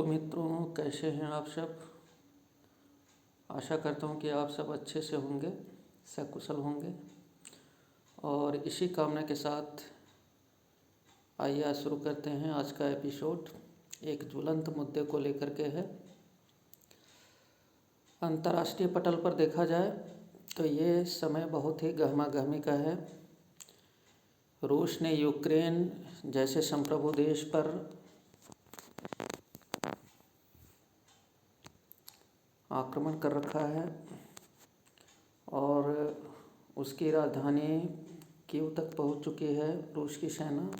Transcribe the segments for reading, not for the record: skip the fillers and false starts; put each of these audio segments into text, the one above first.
तो मित्रों, कैसे हैं आप सब। आशा करता हूँ कि आप सब अच्छे से होंगे, सकुशल होंगे। और इसी कामना के साथ आइए आज शुरू करते हैं। आज का एपिसोड एक ज्वलंत मुद्दे को लेकर के है। अंतर्राष्ट्रीय पटल पर देखा जाए तो ये समय बहुत ही गहमा गहमी का है। रूस ने यूक्रेन जैसे संप्रभु देश पर आक्रमण कर रखा है और उसकी राजधानी कीव तक पहुंच चुकी है। रूस की सेना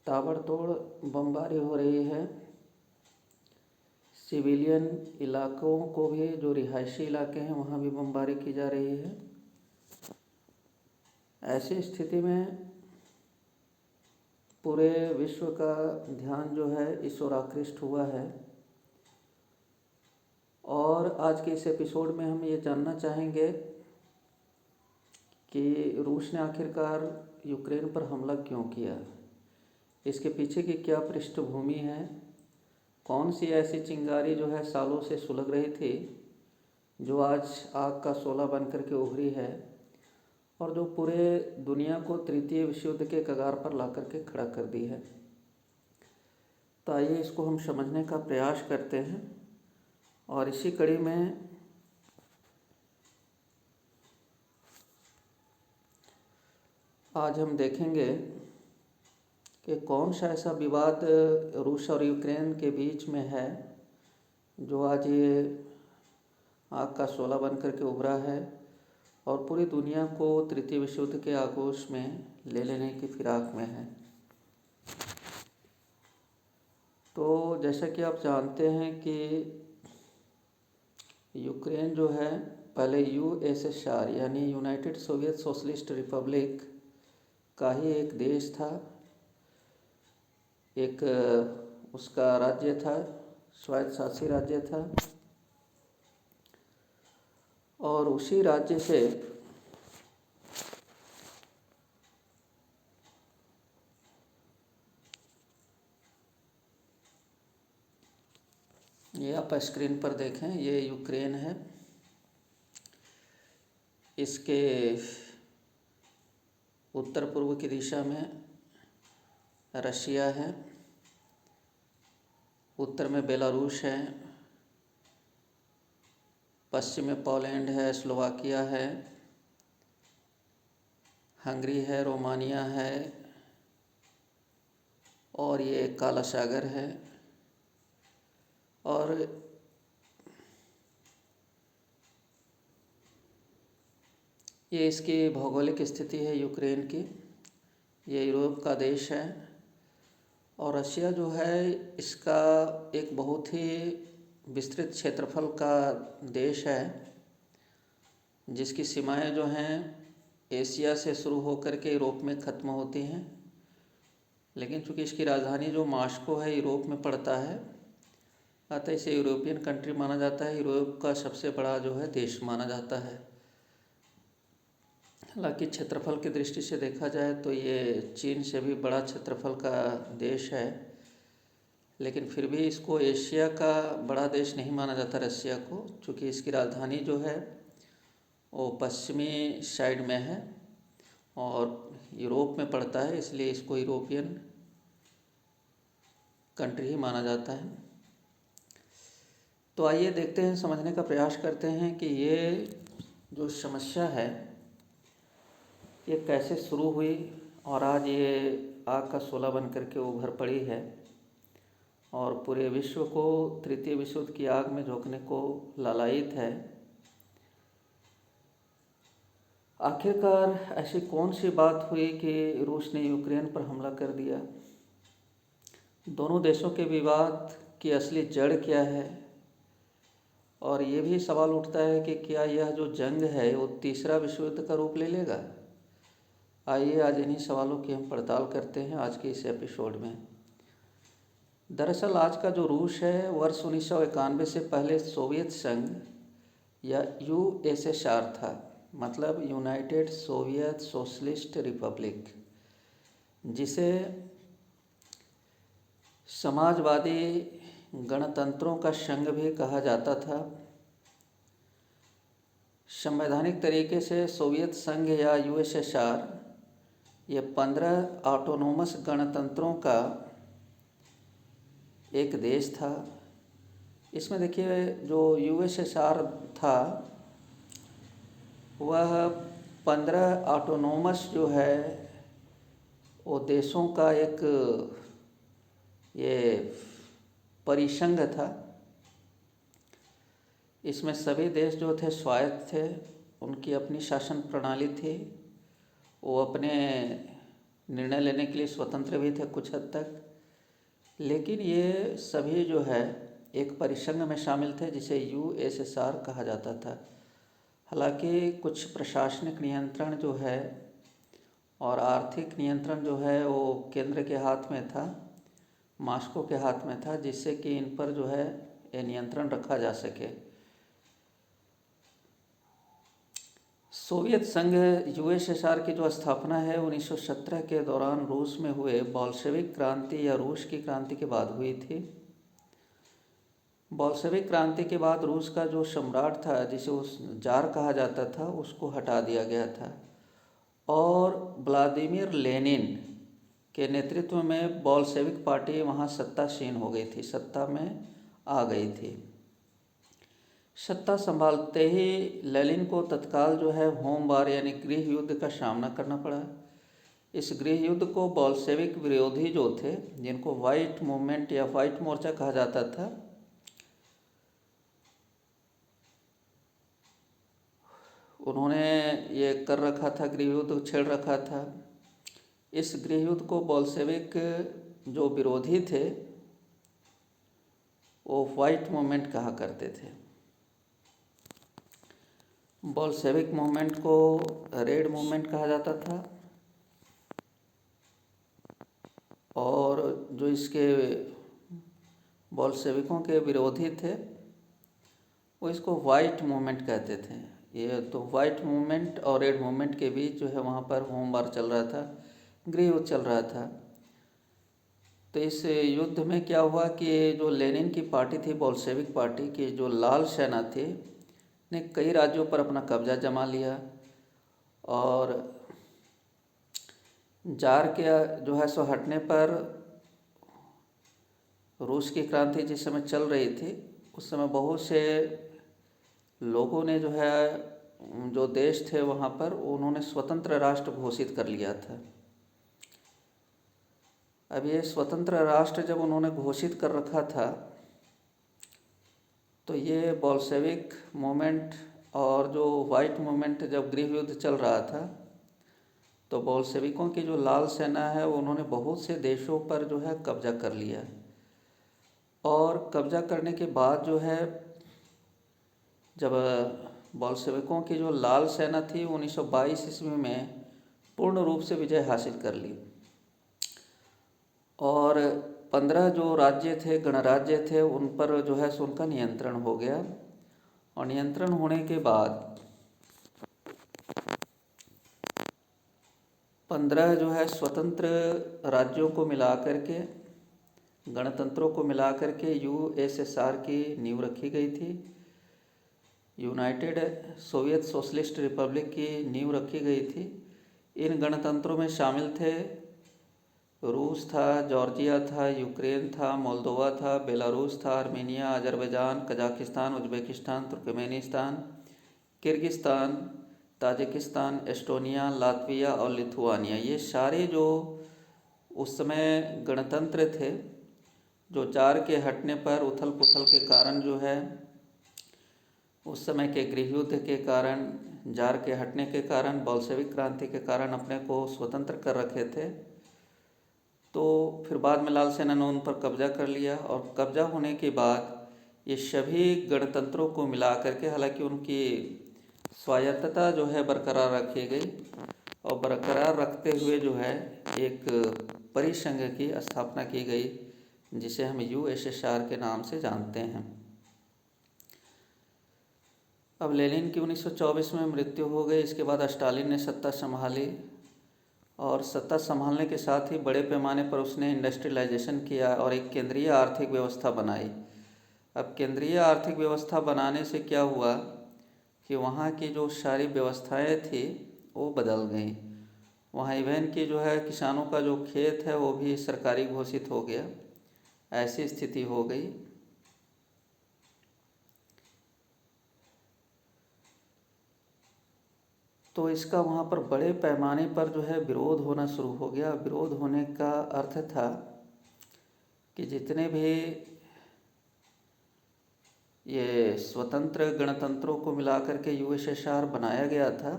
ताबड़तोड़ बमबारी हो रही है। सिविलियन इलाकों को भी, जो रिहायशी इलाके हैं, वहाँ भी बमबारी की जा रही है। ऐसी स्थिति में पूरे विश्व का ध्यान जो है इस ओर आकृष्ट हुआ है। और आज के इस एपिसोड में हम ये जानना चाहेंगे कि रूस ने आखिरकार यूक्रेन पर हमला क्यों किया, इसके पीछे की क्या पृष्ठभूमि है, कौन सी ऐसी चिंगारी जो है सालों से सुलग रही थी, जो आज आग का शोला बनकर के उभरी है और जो पूरे दुनिया को तृतीय विश्व युद्ध के कगार पर ला करके खड़ा कर दी है। तो आइए इसको हम समझने का प्रयास करते हैं। और इसी कड़ी में आज हम देखेंगे कि कौन सा ऐसा विवाद रूस और यूक्रेन के बीच में है जो आज ये आग का शोला बनकर के उभरा है और पूरी दुनिया को तृतीय विश्व युद्ध के आगोश में ले लेने की फिराक में है। तो जैसा कि आप जानते हैं कि यूक्रेन जो है पहले यूएसएसआर यानी यूनाइटेड सोवियत सोशलिस्ट रिपब्लिक का ही एक देश था, एक उसका राज्य था, स्वायत्तशासी राज्य था। और उसी राज्य से ये आप स्क्रीन पर देखें, ये यूक्रेन है। इसके उत्तर पूर्व की दिशा में रशिया है, उत्तर में बेलारूस है, पश्चिम में पोलैंड है, स्लोवाकिया है, हंगरी है, रोमानिया है और ये काला सागर है। और ये इसकी भौगोलिक स्थिति है यूक्रेन की। ये यूरोप का देश है। और रशिया जो है इसका एक बहुत ही विस्तृत क्षेत्रफल का देश है, जिसकी सीमाएं जो हैं एशिया से शुरू होकर के यूरोप में ख़त्म होती हैं। लेकिन चूँकि इसकी राजधानी जो मॉस्को है यूरोप में पड़ता है, अतः इसे यूरोपियन कंट्री माना जाता है, यूरोप का सबसे बड़ा जो है देश माना जाता है। हालांकि क्षेत्रफल की दृष्टि से देखा जाए तो ये चीन से भी बड़ा क्षेत्रफल का देश है, लेकिन फिर भी इसको एशिया का बड़ा देश नहीं माना जाता रशिया को, चूँकि इसकी राजधानी जो है वो पश्चिमी साइड में है और यूरोप में पड़ता है, इसलिए इसको यूरोपियन कंट्री ही माना जाता है। तो आइए देखते हैं, समझने का प्रयास करते हैं कि ये जो समस्या है ये कैसे शुरू हुई और आज ये आग का शोला बन करके उभर पड़ी है और पूरे विश्व को तृतीय विश्व युद्ध की आग में झोंकने को लालायित है। आखिरकार ऐसी कौन सी बात हुई कि रूस ने यूक्रेन पर हमला कर दिया? दोनों देशों के विवाद की असली जड़ क्या है? और ये भी सवाल उठता है कि क्या यह जो जंग है वो तीसरा विश्व युद्ध का रूप ले लेगा? आइए आज इन्हीं सवालों की हम पड़ताल करते हैं आज के इस एपिसोड में। दरअसल आज का जो रूस है वर्ष 1991 से पहले सोवियत संघ या यूएसएसआर था, मतलब यूनाइटेड सोवियत सोशलिस्ट रिपब्लिक, जिसे समाजवादी गणतंत्रों का संघ भी कहा जाता था। संवैधानिक तरीके से सोवियत संघ या यूएसएसआर ये 15 ऑटोनोमस गणतंत्रों का एक देश था। इसमें देखिए जो यूएसएसआर था वह 15 ऑटोनोमस जो है वो देशों का एक ये परिसंघ था। इसमें सभी देश जो थे स्वायत्त थे, उनकी अपनी शासन प्रणाली थी, वो अपने निर्णय लेने के लिए स्वतंत्र भी थे कुछ हद तक, लेकिन ये सभी जो है एक परिसंघ में शामिल थे जिसे यूएसएसआर कहा जाता था। हालांकि कुछ प्रशासनिक नियंत्रण जो है और आर्थिक नियंत्रण जो है वो केंद्र के हाथ में था, मॉस्को के हाथ में था, जिससे कि इन पर जो है ये नियंत्रण रखा जा सके। सोवियत संघ यूएसएसआर की जो स्थापना है 1917 के दौरान रूस में हुए बोल्शेविक क्रांति या रूस की क्रांति के बाद हुई थी। बोल्शेविक क्रांति के बाद रूस का जो सम्राट था, जिसे उस जार कहा जाता था, उसको हटा दिया गया था और व्लादिमीर लेनिन के नेतृत्व में बोल्शेविक पार्टी वहाँ सत्तासीन हो गई थी, सत्ता में आ गई थी। सत्ता संभालते ही लेनिन को तत्काल जो है होम वार यानी गृह युद्ध का सामना करना पड़ा। इस गृह युद्ध को बोल्शेविक विरोधी जो थे, जिनको वाइट मूवमेंट या वाइट मोर्चा कहा जाता था, उन्होंने ये कर रखा था, गृह युद्ध छेड़ रखा था। इस गृह युद्ध को बोल्शेविक जो विरोधी थे वो वाइट मूवमेंट कहा करते थे। बोल्शेविक मूवमेंट को रेड मूवमेंट कहा जाता था और जो इसके बोल्शेविकों के विरोधी थे वो इसको वाइट मूवमेंट कहते थे। ये तो वाइट मूवमेंट और रेड मूवमेंट के बीच जो है वहाँ पर होम वार चल रहा था, गृह युद्ध चल रहा था। तो इस युद्ध में क्या हुआ कि जो लेनिन की पार्टी थी, बोल्शेविक पार्टी की जो लाल सेना थी, ने कई राज्यों पर अपना कब्जा जमा लिया और जार के जो है सो हटने पर रूस की क्रांति जिस समय चल रही थी, उस समय बहुत से लोगों ने जो है जो देश थे वहाँ पर उन्होंने स्वतंत्र राष्ट्र घोषित कर लिया था। अब ये स्वतंत्र राष्ट्र जब उन्होंने घोषित कर रखा था तो ये बोल्शेविक मूवमेंट और जो वाइट मूवमेंट जब गृह युद्ध चल रहा था तो बोल्शेविकों की जो लाल सेना है उन्होंने बहुत से देशों पर जो है कब्जा कर लिया और कब्जा करने के बाद जो है जब बोल्शेविकों की जो लाल सेना थी 1922 ईस्वी में पूर्ण रूप से विजय हासिल कर ली और 15 जो राज्य थे, गणराज्य थे, उन पर जो है सो उनका नियंत्रण हो गया और नियंत्रण होने के बाद 15 जो है स्वतंत्र राज्यों को मिला करके, गणतंत्रों को मिला करके यूएसएसआर की नींव रखी गई थी। यूनाइटेड सोवियत सोशलिस्ट रिपब्लिक की नींव रखी गई थी। इन गणतंत्रों में शामिल थे रूस था, जॉर्जिया था, यूक्रेन था, मोल्दोवा था, बेलारूस था, Armenia, Azerbaijan, Kazakhstan, Uzbekistan, Turkmenistan, Kyrgyzstan, Tajikistan, Estonia, Latvia और लिथुआनिया। ये सारे जो उस समय गणतंत्र थे, जो जार के हटने पर उथल पुथल के कारण जो है उस समय के गृह युद्ध के कारण, जार के हटने के कारण, बोल्शेविक क्रांति के कारण अपने को स्वतंत्र कर रखे थे। तो फिर बाद में लाल सेना ने उन पर कब्जा कर लिया और कब्जा होने के बाद ये सभी गणतंत्रों को मिला करके, हालांकि उनकी स्वायत्तता जो है बरकरार रखी गई और बरकरार रखते हुए जो है एक परिसंघ की स्थापना की गई जिसे हम यूएसएसआर के नाम से जानते हैं। अब लेनिन की 1924 में मृत्यु हो गई। इसके बाद स्टालिन ने सत्ता संभाली और सत्ता संभालने के साथ ही बड़े पैमाने पर उसने इंडस्ट्रियलाइजेशन किया और एक केंद्रीय आर्थिक व्यवस्था बनाई। अब केंद्रीय आर्थिक व्यवस्था बनाने से क्या हुआ कि वहाँ की जो सारी व्यवस्थाएं थी वो बदल गई। वहाँ इवन की जो है किसानों का जो खेत है वो भी सरकारी घोषित हो गया, ऐसी स्थिति हो गई। तो इसका वहाँ पर बड़े पैमाने पर जो है विरोध होना शुरू हो गया। विरोध होने का अर्थ था कि जितने भी ये स्वतंत्र गणतंत्रों को मिलाकर के यूएसएसआर बनाया गया था,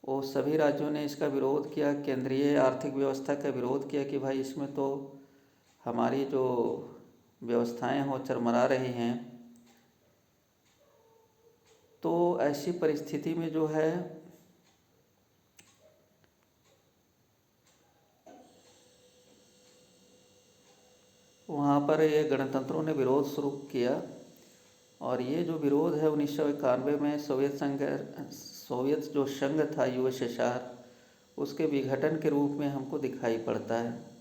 वो सभी राज्यों ने इसका विरोध किया, केंद्रीय आर्थिक व्यवस्था का विरोध किया कि भाई इसमें तो हमारी जो व्यवस्थाएं हो चरमरा रही हैं। तो ऐसी परिस्थिति में जो है वहाँ पर ये गणतंत्रों ने विरोध शुरू किया। और ये जो विरोध है 1991 में सोवियत जो संघ था यूएसएसआर, उसके विघटन के रूप में हमको दिखाई पड़ता है।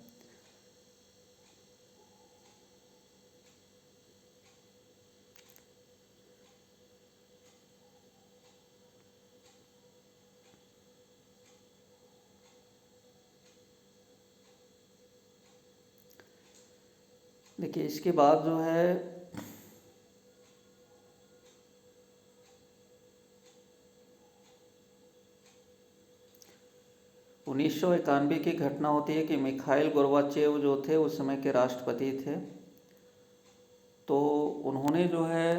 देखिए इसके बाद जो है 1991 की घटना होती है कि मिखाइल गोर्बाचेव जो थे उस समय के राष्ट्रपति थे। तो उन्होंने जो है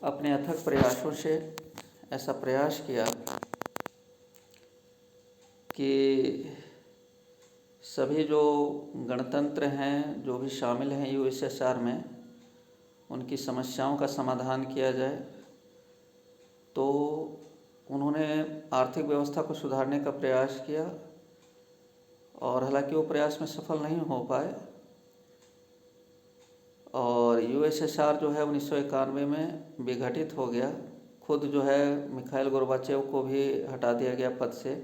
अपने अथक प्रयासों से ऐसा प्रयास किया कि सभी जो गणतंत्र हैं जो भी शामिल हैं यूएसएसआर में, उनकी समस्याओं का समाधान किया जाए। तो उन्होंने आर्थिक व्यवस्था को सुधारने का प्रयास किया और हालांकि वो प्रयास में सफल नहीं हो पाए और यूएसएसआर जो है 1991 में विघटित हो गया। खुद जो है मिखाइल गोर्बाचेव को भी हटा दिया गया पद से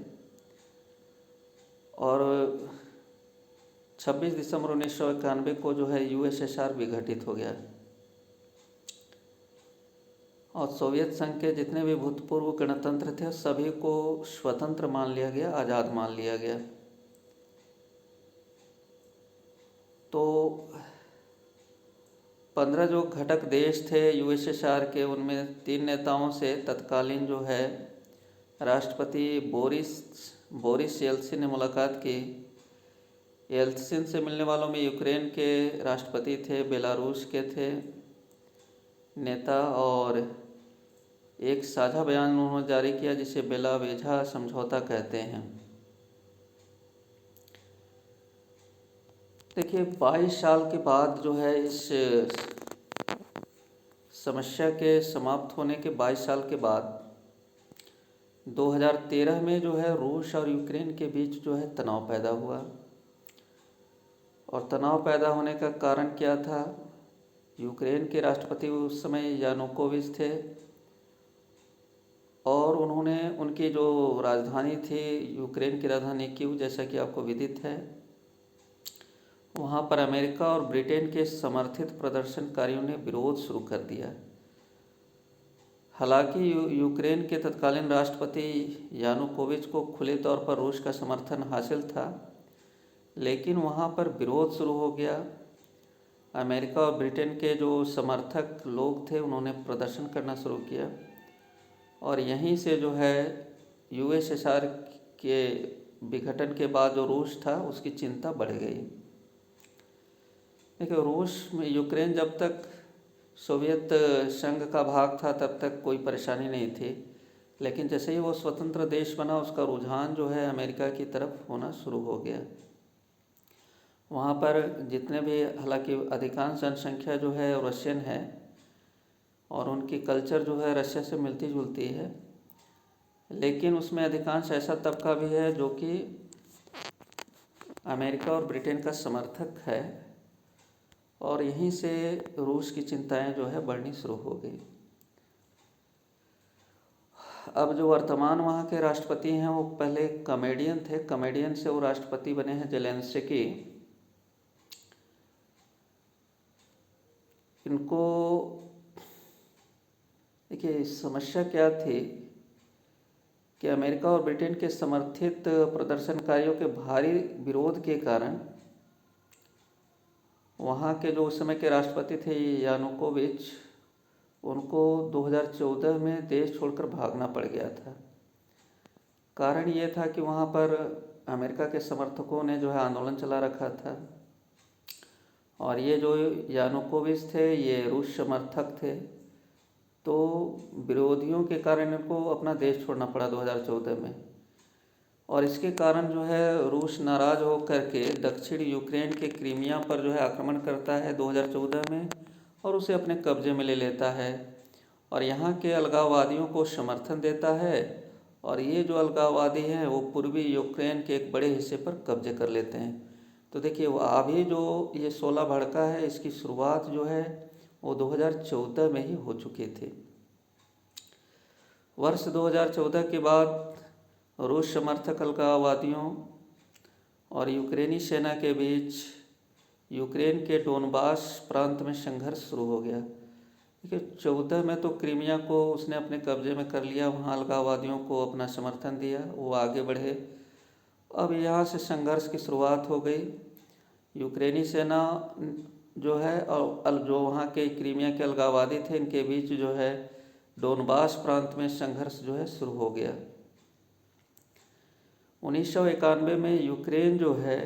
और 26 दिसंबर 1991 को जो है यूएसएसआर विघटित हो गया और सोवियत संघ के जितने भी भूतपूर्व गणतंत्र थे सभी को स्वतंत्र मान लिया गया, आज़ाद मान लिया गया। तो 15 जो घटक देश थे यूएसएसआर के, उनमें 3 नेताओं से तत्कालीन जो है राष्ट्रपति बोरिस येल्त्सिन ने मुलाकात की। येल्त्सिन से मिलने वालों में यूक्रेन के राष्ट्रपति थे, बेलारूस के थे नेता और एक साझा बयान उन्होंने जारी किया जिसे बेला-वेझा समझौता कहते हैं। देखिए 22 साल के बाद जो है इस समस्या के समाप्त होने के 22 साल के बाद 2013 में जो है रूस और यूक्रेन के बीच जो है तनाव पैदा हुआ। और तनाव पैदा होने का कारण क्या था? यूक्रेन के राष्ट्रपति उस समय यानुकोविच थे और उन्होंने उनकी जो राजधानी थी, यूक्रेन की राजधानी कीव, जैसा कि आपको विदित है, वहाँ पर अमेरिका और ब्रिटेन के समर्थित प्रदर्शनकारियों ने विरोध शुरू कर दिया। हालांकि यूक्रेन के तत्कालीन राष्ट्रपति यानुकोविच को खुले तौर पर रूस का समर्थन हासिल था, लेकिन वहाँ पर विरोध शुरू हो गया। अमेरिका और ब्रिटेन के जो समर्थक लोग थे उन्होंने प्रदर्शन करना शुरू किया और यहीं से जो है यूएसएसआर के विघटन के बाद जो रूस था उसकी चिंता बढ़ गई। देखिए रूस में यूक्रेन जब तक सोवियत संघ का भाग था तब तक कोई परेशानी नहीं थी, लेकिन जैसे ही वो स्वतंत्र देश बना उसका रुझान जो है अमेरिका की तरफ होना शुरू हो गया। वहाँ पर जितने भी, हालांकि अधिकांश जनसंख्या जो है रशियन है और उनकी कल्चर जो है रशिया से मिलती जुलती है, लेकिन उसमें अधिकांश ऐसा तबका भी है जो कि अमेरिका और ब्रिटेन का समर्थक है और यहीं से रूस की चिंताएं जो है बढ़नी शुरू हो गई। अब जो वर्तमान वहाँ के राष्ट्रपति हैं वो पहले कॉमेडियन थे, कॉमेडियन से वो राष्ट्रपति बने हैं जेलेंस्की। इनको देखिए समस्या क्या थी कि अमेरिका और ब्रिटेन के समर्थित प्रदर्शनकारियों के भारी विरोध के कारण वहाँ के जो उस समय के राष्ट्रपति थे यानुकोविच, उनको 2014 में देश छोड़कर भागना पड़ गया था। कारण ये था कि वहाँ पर अमेरिका के समर्थकों ने जो है आंदोलन चला रखा था और ये जो यानुकोविच थे ये रूस समर्थक थे, तो विरोधियों के कारण इनको अपना देश छोड़ना पड़ा 2014 में। और इसके कारण जो है रूस नाराज़ होकर के दक्षिण यूक्रेन के क्रीमिया पर जो है आक्रमण करता है 2014 में और उसे अपने कब्जे में ले लेता है और यहाँ के अलगाववादियों को समर्थन देता है। और ये जो अलगाववादी हैं वो पूर्वी यूक्रेन के एक बड़े हिस्से पर कब्जे कर लेते हैं। तो देखिए वो अभी जो ये 16 भड़का है, इसकी शुरुआत जो है वो 2014 में ही हो चुकी थी। वर्ष 2014 के बाद रूस समर्थक अलगाववादियों और यूक्रेनी सेना के बीच यूक्रेन के डोनबास प्रांत में संघर्ष शुरू हो गया। देखिए 14 में तो क्रीमिया को उसने अपने कब्जे में कर लिया, वहाँ अलगाववादियों को अपना समर्थन दिया, वो आगे बढ़े। अब यहाँ से संघर्ष की शुरुआत हो गई। यूक्रेनी सेना जो है और जो वहाँ के क्रीमिया के अलगाववादी थे, इनके बीच जो है डोनबास प्रांत में संघर्ष जो है शुरू हो गया। 1991 में यूक्रेन जो है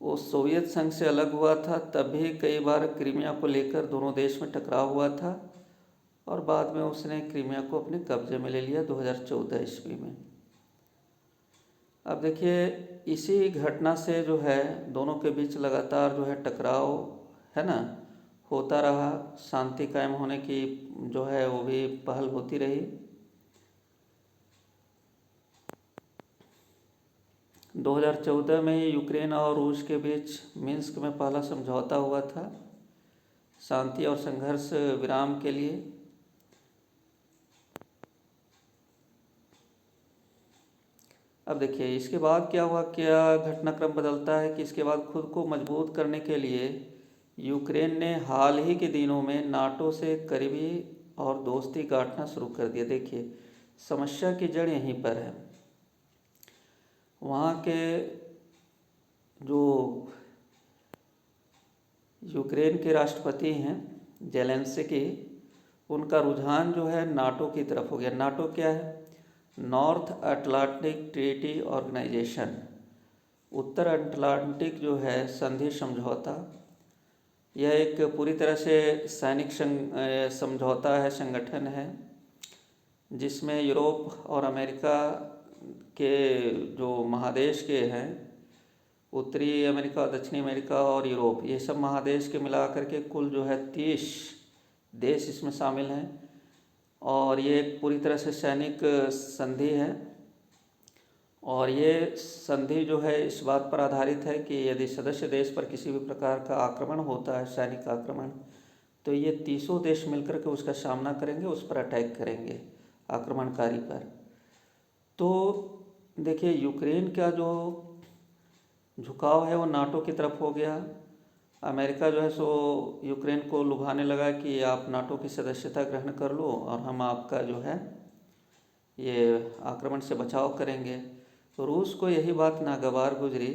वो सोवियत संघ से अलग हुआ था, तब भी कई बार क्रीमिया को लेकर दोनों देश में टकराव हुआ था और बाद में उसने क्रीमिया को अपने कब्जे में ले लिया 2014 ईस्वी में। अब देखिए इसी घटना से जो है दोनों के बीच लगातार जो है टकराव है ना होता रहा, शांति कायम होने की जो है वो भी पहल होती रही। 2014 में यूक्रेन और रूस के बीच मिन्स्क में पहला समझौता हुआ था शांति और संघर्ष विराम के लिए। अब देखिए इसके बाद क्या हुआ, क्या घटनाक्रम बदलता है कि इसके बाद खुद को मजबूत करने के लिए यूक्रेन ने हाल ही के दिनों में नाटो से करीबी और दोस्ती गांठना शुरू कर दिया। देखिए समस्या की जड़ यहीं पर है। वहाँ के जो यूक्रेन के राष्ट्रपति हैं जेलेंस्की, उनका रुझान जो है नाटो की तरफ हो गया। नाटो क्या है? नॉर्थ अटलांटिक ट्रीटी ऑर्गेनाइजेशन, उत्तर अटलांटिक जो है संधि समझौता। यह एक पूरी तरह से सैनिक समझौता है, संगठन है, जिसमें यूरोप और अमेरिका के जो महादेश के हैं, उत्तरी अमेरिका, दक्षिणी अमेरिका और यूरोप, ये सब महादेश के मिलाकर के कुल जो है 30 देश इसमें शामिल हैं। और ये एक पूरी तरह से सैनिक संधि है और ये संधि जो है इस बात पर आधारित है कि यदि सदस्य देश पर किसी भी प्रकार का आक्रमण होता है, सैनिक आक्रमण, तो ये 30 देश मिलकर के उसका सामना करेंगे, उस पर अटैक करेंगे, आक्रमणकारी पर। तो देखिए यूक्रेन का जो झुकाव है वो नाटो की तरफ हो गया। अमेरिका जो है सो यूक्रेन को लुभाने लगा कि आप नाटो की सदस्यता ग्रहण कर लो और हम आपका जो है ये आक्रमण से बचाव करेंगे। तो रूस को यही बात नागवार गुजरी।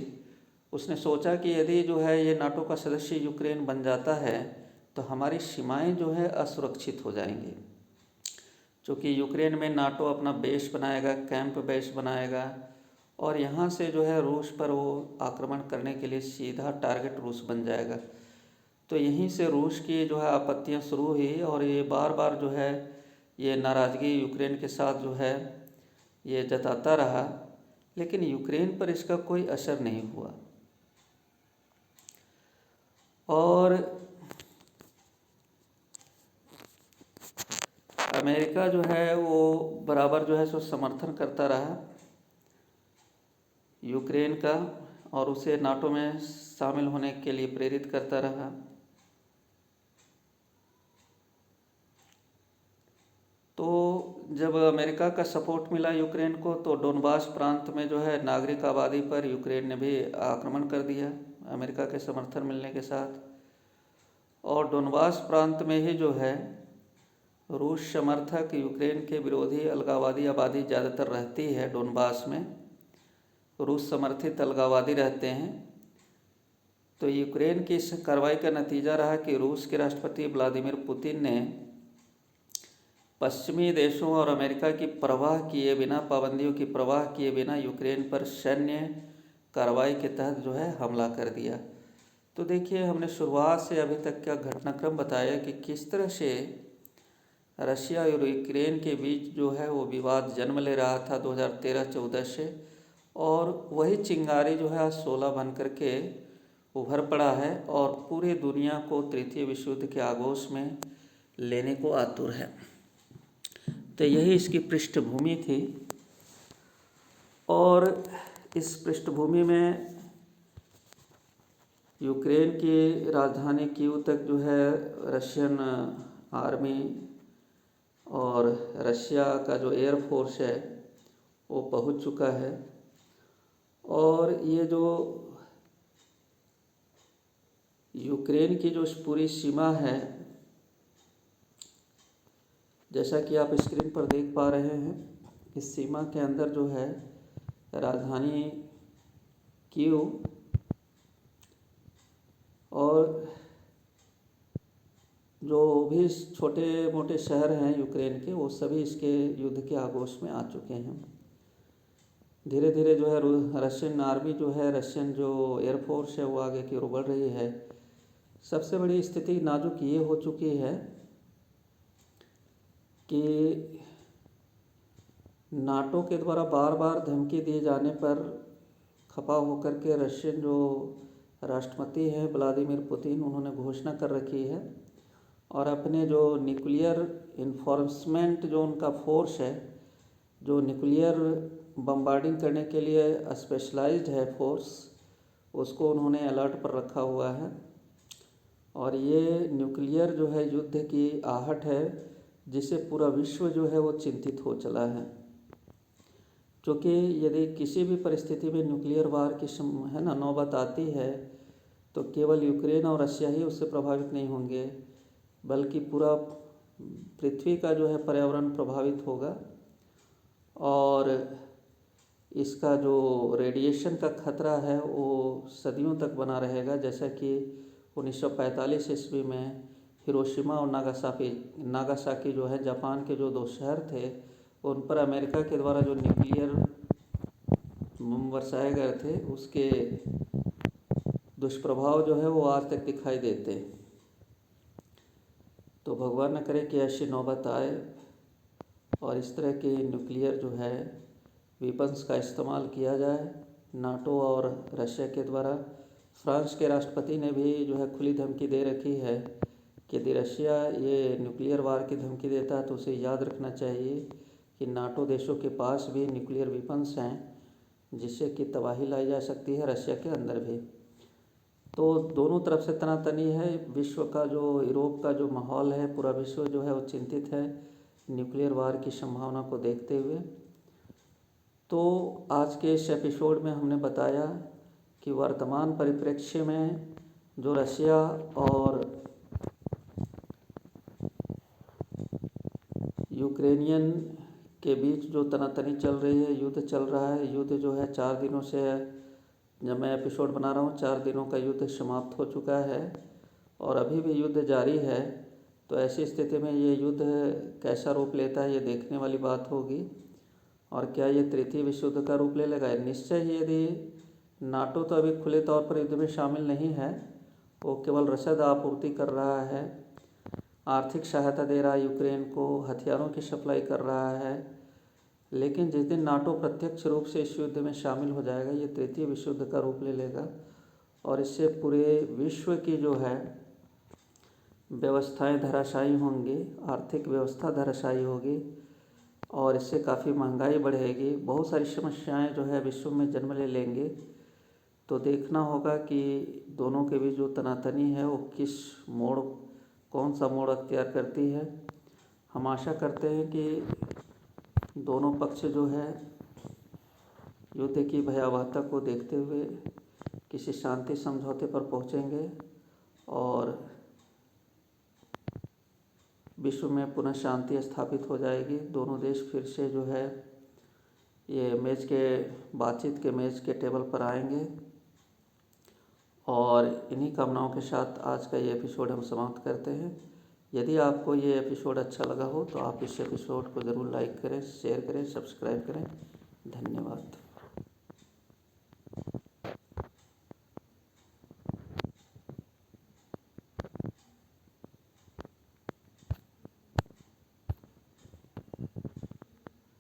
उसने सोचा कि यदि जो है ये नाटो का सदस्य यूक्रेन बन जाता है तो हमारी सीमाएं जो है असुरक्षित हो जाएंगी, क्योंकि यूक्रेन में नाटो अपना बेस बनाएगा, कैंप बेस बनाएगा और यहाँ से जो है रूस पर वो आक्रमण करने के लिए सीधा टारगेट रूस बन जाएगा। तो यहीं से रूस की जो है आपत्तियाँ शुरू हुई और ये बार बार जो है ये नाराज़गी यूक्रेन के साथ जो है ये जताता रहा, लेकिन यूक्रेन पर इसका कोई असर नहीं हुआ। और अमेरिका जो है वो बराबर जो है सो समर्थन करता रहा यूक्रेन का और उसे नाटो में शामिल होने के लिए प्रेरित करता रहा। तो जब अमेरिका का सपोर्ट मिला यूक्रेन को तो डोनबास प्रांत में जो है नागरिक आबादी पर यूक्रेन ने भी आक्रमण कर दिया अमेरिका के समर्थन मिलने के साथ। और डोनबास प्रांत में ही जो है रूस समर्थक यूक्रेन के विरोधी अलगाववादी आबादी ज़्यादातर रहती है। डोनबास में रूस समर्थित अलगाववादी रहते हैं। तो यूक्रेन की इस कार्रवाई का नतीजा रहा कि रूस के राष्ट्रपति व्लादिमीर पुतिन ने पश्चिमी देशों और अमेरिका की परवाह किए बिना, पाबंदियों की परवाह किए बिना यूक्रेन पर सैन्य कार्रवाई के तहत जो है हमला कर दिया। तो देखिए, हमने शुरुआत से अभी तक का घटनाक्रम बताया कि किस तरह से रशिया और यूक्रेन के बीच जो है वो विवाद जन्म ले रहा था 2013-14 से, और वही चिंगारी जो है आज 16 बन करके उभर पड़ा है और पूरी दुनिया को तृतीय विश्व युद्ध के आगोश में लेने को आतुर है। तो यही इसकी पृष्ठभूमि थी। और इस पृष्ठभूमि में यूक्रेन की राजधानी कीव तक जो है रशियन आर्मी और रशिया का जो एयरफोर्स है वो पहुंच चुका है। और ये जो यूक्रेन की जो पूरी सीमा है, जैसा कि आप स्क्रीन पर देख पा रहे हैं, इस सीमा के अंदर जो है राजधानी कीव और जो भी छोटे मोटे शहर हैं यूक्रेन के, वो सभी इसके युद्ध के आगोश में आ चुके हैं। धीरे धीरे जो है रशियन आर्मी जो है, रशियन जो एयरफोर्स है वो आगे की ओर बढ़ रही है। सबसे बड़ी स्थिति नाजुक ये हो चुकी है कि नाटो के द्वारा बार बार धमकी दिए जाने पर खपा होकर के रशियन जो राष्ट्रपति हैं व्लादिमीर पुतिन, उन्होंने घोषणा कर रखी है और अपने जो न्यूक्लियर इन्फोर्समेंट जो उनका फोर्स है, जो न्यूक्लियर बम्बार्डिंग करने के लिए स्पेशलाइज्ड है फोर्स, उसको उन्होंने अलर्ट पर रखा हुआ है। और ये न्यूक्लियर जो है युद्ध की आहट है जिससे पूरा विश्व जो है वो चिंतित हो चला है। क्योंकि यदि किसी भी परिस्थिति में न्यूक्लियर वार की नौबत आती है तो केवल यूक्रेन और रशिया ही उससे प्रभावित नहीं होंगे, बल्कि पूरा पृथ्वी का जो है पर्यावरण प्रभावित होगा। और इसका जो रेडिएशन का खतरा है वो सदियों तक बना रहेगा। जैसा कि 1945 ईस्वी में हिरोशिमा और नागासाकी जो है जापान के जो दो शहर थे, उन पर अमेरिका के द्वारा जो न्यूक्लियर बम बरसाए गए थे, उसके दुष्प्रभाव जो है वो आज तक दिखाई देते हैं। तो भगवान न करे कि ऐसी नौबत आए और इस तरह के न्यूक्लियर जो है वेपन्स का इस्तेमाल किया जाए नाटो और रशिया के द्वारा। फ्रांस के राष्ट्रपति ने भी जो है खुली धमकी दे रखी है कि यदि रशिया ये न्यूक्लियर वार की धमकी देता है तो उसे याद रखना चाहिए कि नाटो देशों के पास भी न्यूक्लियर वेपन्स हैं जिससे कि तबाही लाई जा सकती है रशिया के अंदर भी। तो दोनों तरफ से तनातनी है। विश्व का जो यूरोप का जो माहौल है, पूरा विश्व जो है वो चिंतित है न्यूक्लियर वार की संभावना को देखते हुए। तो आज के इस एपिसोड में हमने बताया कि वर्तमान परिप्रेक्ष्य में जो रशिया और यूक्रेनियन के बीच जो तनातनी चल रही है, युद्ध चल रहा है, युद्ध जो है 4 दिनों से, जब मैं एपिसोड बना रहा हूँ 4 दिनों का युद्ध समाप्त हो चुका है और अभी भी युद्ध जारी है। तो ऐसी स्थिति में ये युद्ध कैसा रूप लेता है ये देखने वाली बात होगी। और क्या ये तृतीय विश्व युद्ध का रूप ले लेगा? निश्चय ही। यदि नाटो तो अभी खुले तौर पर युद्ध में शामिल नहीं है, वो केवल रसद आपूर्ति कर रहा है, आर्थिक सहायता दे रहा है यूक्रेन को, हथियारों की सप्लाई कर रहा है। लेकिन जिस दिन नाटो प्रत्यक्ष रूप से इस युद्ध में शामिल हो जाएगा, ये तृतीय विश्व युद्ध का रूप ले लेगा और इससे पूरे विश्व की जो है व्यवस्थाएं धराशायी होंगी, आर्थिक व्यवस्था धराशायी होगी और इससे काफ़ी महंगाई बढ़ेगी। बहुत सारी समस्याएं जो है विश्व में जन्म ले लेंगे। तो देखना होगा कि दोनों के बीच जो तनातनी है वो कौन सा मोड़ अख्तियार करती है। हम आशा करते हैं कि दोनों पक्ष जो है युद्ध की भयावहता को देखते हुए किसी शांति समझौते पर पहुंचेंगे और विश्व में पुनः शांति स्थापित हो जाएगी। दोनों देश फिर से जो है ये बातचीत के मेज के टेबल पर आएंगे। और इन्हीं कामनाओं के साथ आज का ये एपिसोड हम समाप्त करते हैं। यदि आपको ये एपिसोड अच्छा लगा हो तो आप इस एपिसोड को ज़रूर लाइक करें, शेयर करें, सब्सक्राइब करें। धन्यवाद।